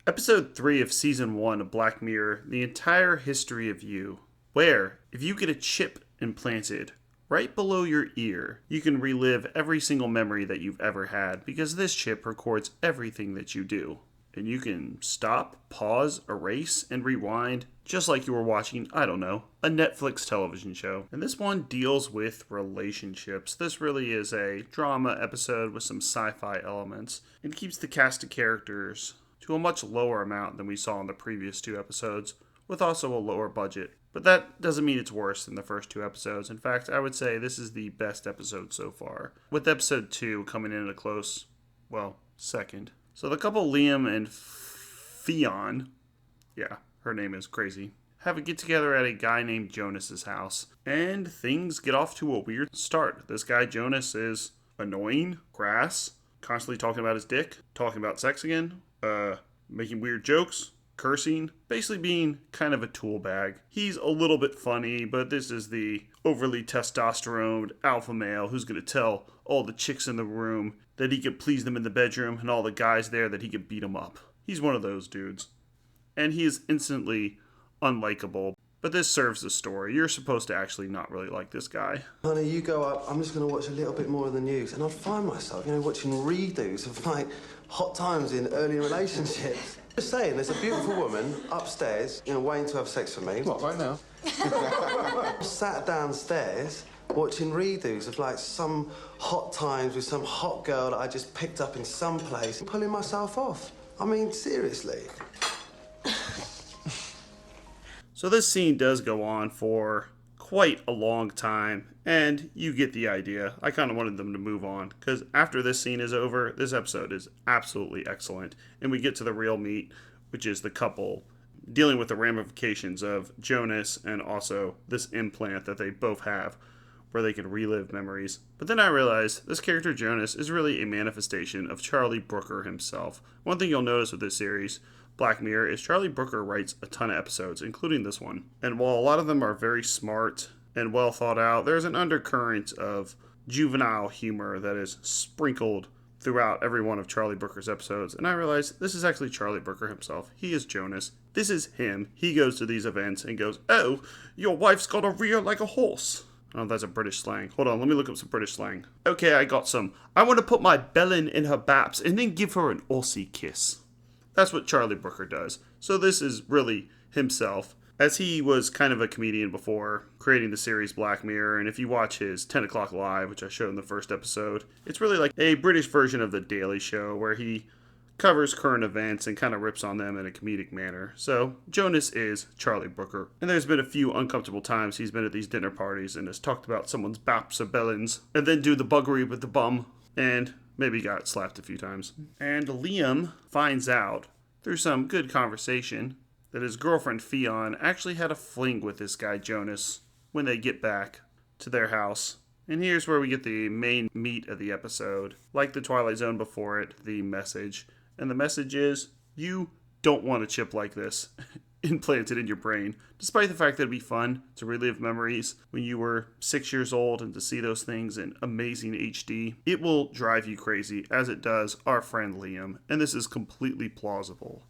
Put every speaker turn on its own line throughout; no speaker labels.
Episode 3 of Season 1 of Black Mirror, The Entire History of You, where, if you get a chip implanted right below your ear, you can relive every single memory that you've ever had, because this chip records everything that you do. And you can stop, pause, erase, and rewind, just like you were watching, I don't know, a Netflix television show. And this one deals with relationships. This really is a drama episode with some sci-fi elements, and keeps the cast of characters to a much lower amount than we saw in the previous 2 episodes, with also a lower budget. But that doesn't mean it's worse than the first 2 episodes. In fact, I would say this is the best episode so far, with episode 2 coming in at a close, second. So the couple Liam and Fionn, yeah, her name is crazy, have a get-together at a guy named Jonas's house. And things get off to a weird start. This guy Jonas is annoying, crass, constantly talking about his dick, talking about sex again, making weird jokes, cursing, basically being kind of a tool bag. He's a little bit funny, but this is the overly testosterone alpha male who's going to tell all the chicks in the room that he could please them in the bedroom, and all the guys there that he could beat them up. He's one of those dudes. And he is instantly unlikable. But this serves the story. You're supposed to actually not really like this guy.
Honey, you go up, I'm just going to watch a little bit more of the news, and I'd find myself, watching redos of, hot times in early relationships. Just saying, there's a beautiful woman upstairs, waiting to have sex with me.
What, right now?
Sat downstairs watching redos of, some hot times with some hot girl that I just picked up in some place and pulling myself off. I mean, seriously.
So this scene does go on for quite a long time, and you get the idea. I kind of wanted them to move on, because after this scene is over, this episode is absolutely excellent, and we get to the real meat, which is the couple dealing with the ramifications of Jonas and also this implant that they both have, where they can relive memories. But then I realized this character Jonas is really a manifestation of Charlie Brooker himself. One thing you'll notice with this series, Black Mirror, is Charlie Brooker writes a ton of episodes, including this one. And while a lot of them are very smart and well thought out, there's an undercurrent of juvenile humor that is sprinkled throughout every one of Charlie Brooker's episodes. And I realized this is actually Charlie Brooker himself. He is Jonas. This is him. He goes to these events and goes, "Oh, your wife's got a rear like a horse." Oh, that's a British slang. Hold on, let me look up some British slang. Okay, I got some. "I want to put my bellin in her baps and then give her an Aussie kiss." That's what Charlie Brooker does. So this is really himself, as he was kind of a comedian before creating the series Black Mirror. And if you watch his 10 o'clock live, which I showed in the first episode, it's really like a British version of The Daily Show, where he covers current events and kind of rips on them in a comedic manner. So Jonas is Charlie Brooker. And there's been a few uncomfortable times he's been at these dinner parties and has talked about someone's baps or bellins, and then do the buggery with the bum, and maybe got slapped a few times. And Liam finds out, through some good conversation, that his girlfriend Fionn actually had a fling with this guy Jonas when they get back to their house. And here's where we get the main meat of the episode. Like the Twilight Zone before it, the message. And the message is, you don't want a chip like this implanted in your brain, despite the fact that it'd be fun to relive memories when you were 6 years old and to see those things in amazing HD. It will drive you crazy, as it does our friend Liam, and this is completely plausible.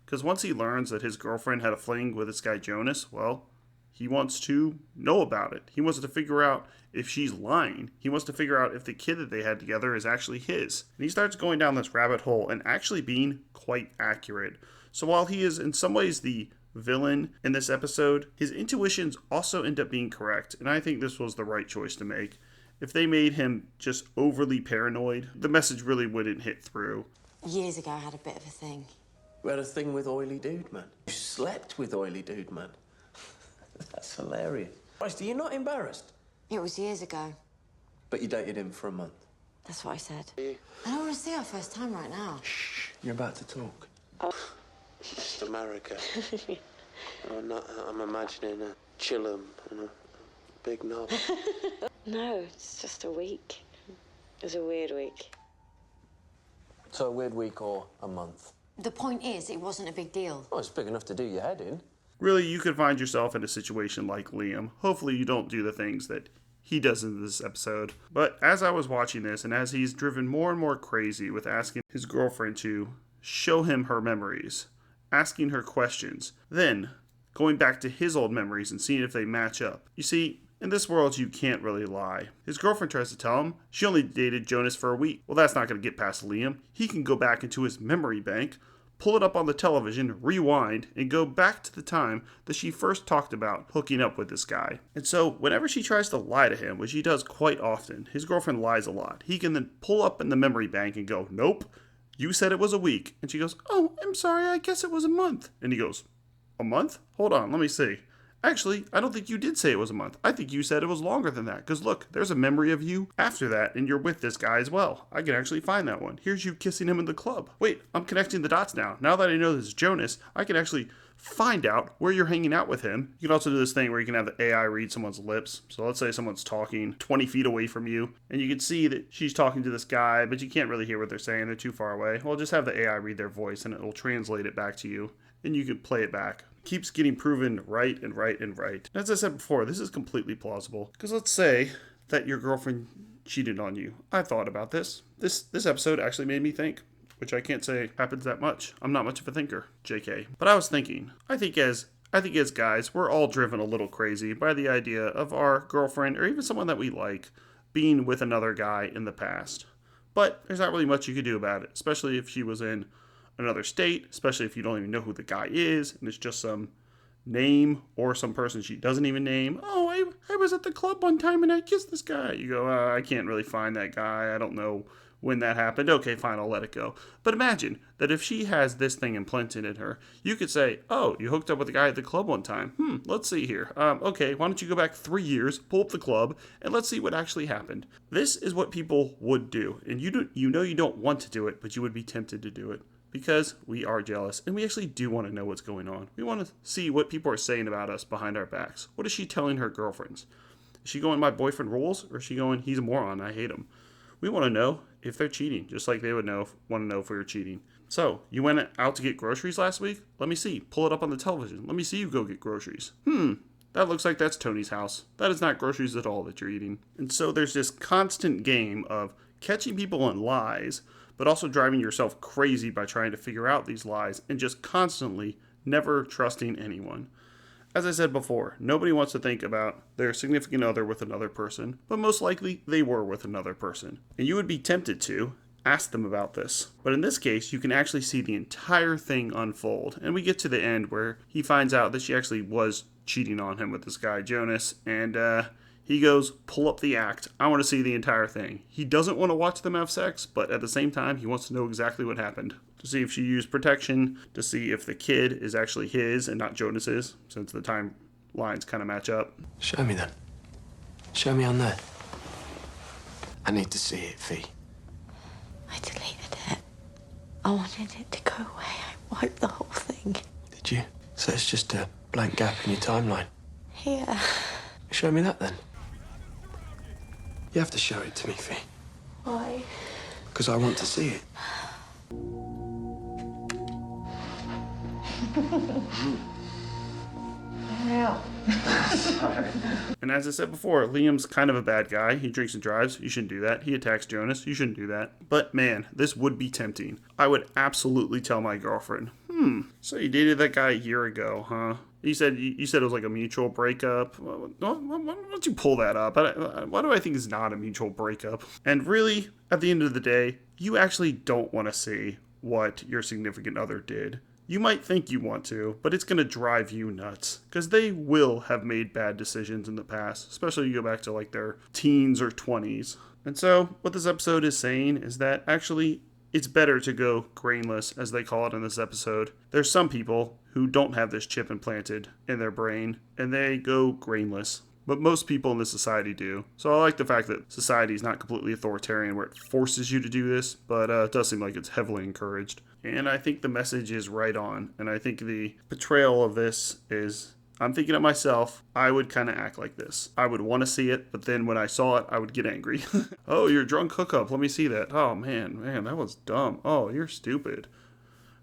Because once he learns that his girlfriend had a fling with this guy Jonas, well, he wants to know about it. He wants to figure out if she's lying. He wants to figure out if the kid that they had together is actually his. And he starts going down this rabbit hole and actually being quite accurate. So while he is in some ways the villain in this episode, his intuitions also end up being correct, and I think this was the right choice to make. If they made him just overly paranoid, the message really wouldn't hit through.
Years ago, I had a bit of a thing.
You had a thing with Oily Dude Man. You slept with Oily Dude Man. That's hilarious. Christ, are you not embarrassed?
It was years ago.
But you dated him for a month.
That's what I said. I don't want to see our first time right now.
Shh, you're about to talk.
Just America. I'm imagining a chillum and a big knob.
No, it's just a week. It was a weird week.
So a weird week or a month?
The point is, it wasn't a big deal.
Well, it's big enough to do your head in.
Really, you could find yourself in a situation like Liam. Hopefully you don't do the things that he does in this episode. But as I was watching this, and as he's driven more and more crazy with asking his girlfriend to show him her memories, asking her questions, then going back to his old memories and seeing if they match up. You see, in this world, you can't really lie. His girlfriend tries to tell him she only dated Jonas for a week. Well, that's not going to get past Liam. He can go back into his memory bank, pull it up on the television, rewind, and go back to the time that she first talked about hooking up with this guy. And so, whenever she tries to lie to him, which he does quite often, his girlfriend lies a lot. He can then pull up in the memory bank and go, "Nope, you said it was a week." And she goes, "Oh, I'm sorry, I guess it was a month." And he goes, "A month? Hold on, let me see. Actually, I don't think you did say it was a month. I think you said it was longer than that. Because look, there's a memory of you after that, and you're with this guy as well. I can actually find that one. Here's you kissing him in the club. Wait, I'm connecting the dots now. Now that I know this is Jonas, I can actually find out where you're hanging out with him." You can also do this thing where you can have the AI read someone's lips. So let's say someone's talking 20 feet away from you, and you can see that she's talking to this guy, but you can't really hear what they're saying. They're too far away. Well, just have the AI read their voice, and it'll translate it back to you, and you can play it back. Keeps getting proven right and right and right. As I said before, this is completely plausible. Because let's say that your girlfriend cheated on you. I thought about this. This episode actually made me think, which I can't say happens that much. I'm not much of a thinker, JK. But I was thinking, I think as guys, we're all driven a little crazy by the idea of our girlfriend or even someone that we like being with another guy in the past. But there's not really much you could do about it, especially if she was in another state, especially if you don't even know who the guy is and it's just some name or some person she doesn't even name. "Oh, I was at the club one time and I kissed this guy." You go, "I can't really find that guy. I don't know when that happened." Okay, fine, I'll let it go. But imagine that if she has this thing implanted in her, you could say, "Oh, you hooked up with a guy at the club one time. Let's see here. Okay, why don't you go back 3 years, pull up the club, and let's see what actually happened." This is what people would do. And you know you don't want to do it, but you would be tempted to do it. Because we are jealous, and we actually do want to know what's going on. We want to see what people are saying about us behind our backs. What is she telling her girlfriends? Is she going, "My boyfriend rules," or is she going, "He's a moron, I hate him"? We want to know if they're cheating, just like they would want to know if we were cheating. So, you went out to get groceries last week? Let me see. Pull it up on the television. Let me see you go get groceries. That looks like that's Tony's house. That is not groceries at all that you're eating. And so there's this constant game of catching people in lies, but also driving yourself crazy by trying to figure out these lies and just constantly never trusting anyone. As I said before, nobody wants to think about their significant other with another person, but most likely they were with another person. And you would be tempted to ask them about this. But in this case, you can actually see the entire thing unfold. And we get to the end where he finds out that she actually was cheating on him with this guy, Jonas, and he goes, "Pull up the act. I want to see the entire thing." He doesn't want to watch them have sex, but at the same time, he wants to know exactly what happened. To see if she used protection, to see if the kid is actually his and not Jonas's, since the timelines kind of match up.
Show me then. Show me on there. I need to see it, Fee.
I deleted it. I wanted it to go away. I wiped the whole thing.
Did you? So it's just a blank gap in your timeline.
Yeah.
Show me that then. You have to show it to me, Fee.
Why?
Because I want to see it.
And as I said before, Liam's kind of a bad guy. He drinks and drives. You shouldn't do that. He attacks Jonas. You shouldn't do that. But man, this would be tempting. I would absolutely tell my girlfriend, "So you dated that guy a year ago, huh? You said it was like a mutual breakup. Why don't you pull that up? Why do I think it's not a mutual breakup?" And really, at the end of the day, you actually don't want to see what your significant other did. You might think you want to, but it's going to drive you nuts. Because they will have made bad decisions in the past. Especially you go back to like their teens or 20s. And so, what this episode is saying is that actually, it's better to go grainless, as they call it in this episode. There's some people who don't have this chip implanted in their brain, and they go grainless. But most people in this society do. So I like the fact that society is not completely authoritarian where it forces you to do this, but it does seem like it's heavily encouraged. And I think the message is right on. And I think the portrayal of this is, I'm thinking of myself, I would kind of act like this. I would want to see it, but then when I saw it, I would get angry. "Oh, you're a drunk hookup. Let me see that. Oh, man, that was dumb. Oh, you're stupid."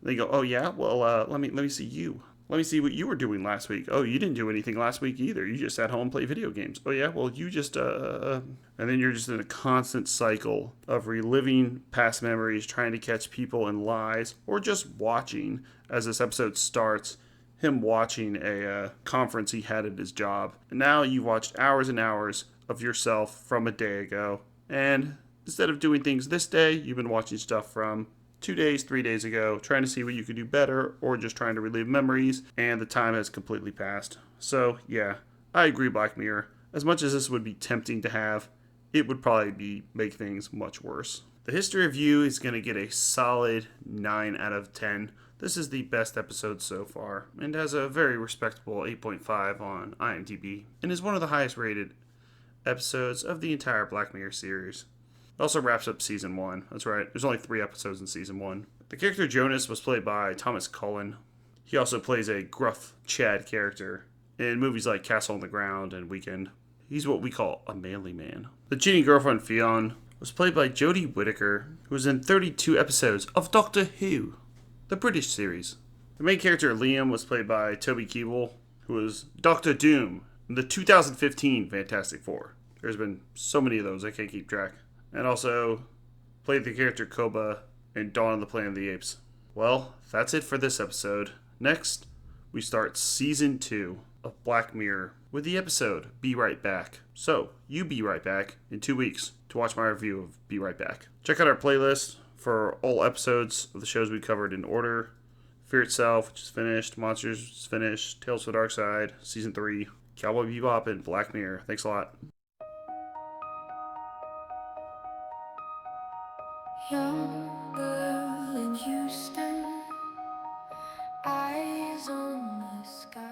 They go, "Oh, yeah? Well, let me see you." Let me see what you were doing last week. Oh, you didn't do anything last week either. You just sat home and played video games. Oh, yeah? Well, you just, And then you're just in a constant cycle of reliving past memories, trying to catch people in lies, or just watching as this episode starts. Him watching a conference he had at his job. And now you've watched hours and hours of yourself from a day ago. And instead of doing things this day, you've been watching stuff from 2 days, 3 days ago, trying to see what you could do better, or just trying to relive memories, and the time has completely passed. So, yeah, I agree, Black Mirror. As much as this would be tempting to have, it would probably make things much worse. The history review is going to get a solid 9 out of 10. This is the best episode so far, and has a very respectable 8.5 on IMDb, and is one of the highest rated episodes of the entire Black Mirror series. It also wraps up season 1. That's right, there's only 3 episodes in season 1. The character Jonas was played by Thomas Cullen. He also plays a gruff Chad character in movies like Castle on the Ground and Weekend. He's what we call a manly man. The cheating girlfriend Fionn was played by Jodie Whittaker, who was in 32 episodes of Doctor Who, the British series. The main character Liam was played by Toby Kebbell, who was Doctor Doom in the 2015 Fantastic Four. There's been so many of those I can't keep track. And also played the character Koba in Dawn of the Planet of the Apes. Well, that's it for this episode. Next, we start Season 2 of Black Mirror with the episode Be Right Back. So, you be right back in 2 weeks to watch my review of Be Right Back. Check out our playlist for all episodes of the shows we covered in order. Fear Itself, which is finished. Monsters, which is finished. Tales from the Dark Side, Season 3. Cowboy Bebop, and Black Mirror. Thanks a lot.
Young girl in Houston, eyes on the sky.